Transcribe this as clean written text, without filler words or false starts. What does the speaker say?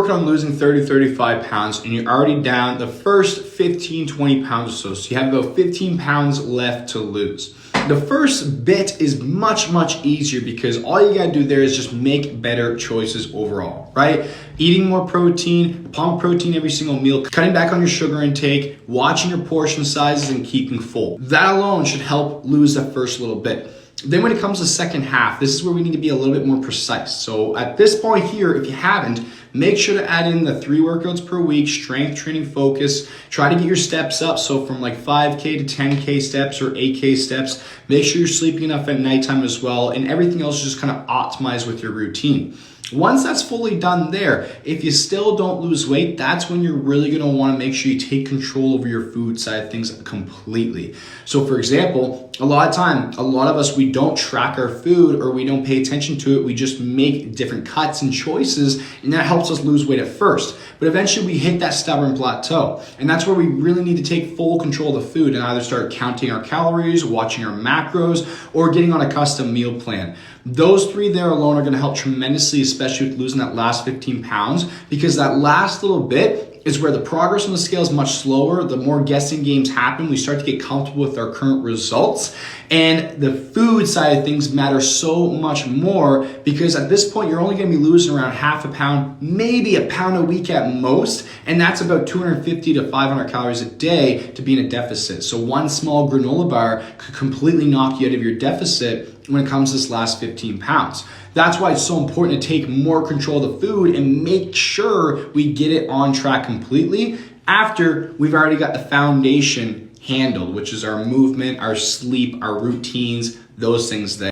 working on losing 30, 35 pounds and you're already down the first 15, 20 pounds or so. So you have about 15 pounds left to lose. The first bit is much, much easier because all you gotta do there is just make better choices overall, right? Eating more protein, pump protein every single meal, cutting back on your sugar intake, watching your portion sizes and keeping full. That alone should help lose the first little bit. Then when it comes to the second half, this is where we need to be a little bit more precise. So at this point here, if you haven't, make sure to add in the 3 workouts per week, strength training focus. Try to get your steps up. So from like 5K to 10K steps or 8K steps. Make sure you're sleeping enough at nighttime as well. And everything else just kind of optimize with your routine. Once that's fully done there, if you still don't lose weight, that's when you're really gonna wanna make sure you take control over your food side of things completely. So for example, a lot of us, we don't track our food or we don't pay attention to it. We just make different cuts and choices, and that helps us lose weight at first. But eventually we hit that stubborn plateau. And that's where we really need to take full control of the food and either start counting our calories, watching our macros, or getting on a custom meal plan. Those 3 there alone are gonna help tremendously, especially with losing that last 15 pounds, because that last little bit is where the progress on the scale is much slower. The more guessing games happen, we start to get comfortable with our current results. And the food side of things matter so much more because at this point, you're only gonna be losing around half a pound, maybe a pound a week at most. And that's about 250 to 500 calories a day to be in a deficit. So one small granola bar could completely knock you out of your deficit when it comes to this last 15 pounds. That's why it's so important to take more control of the food and make sure we get it on track completely after we've already got the foundation handled, which is our movement, our sleep, our routines, those things there.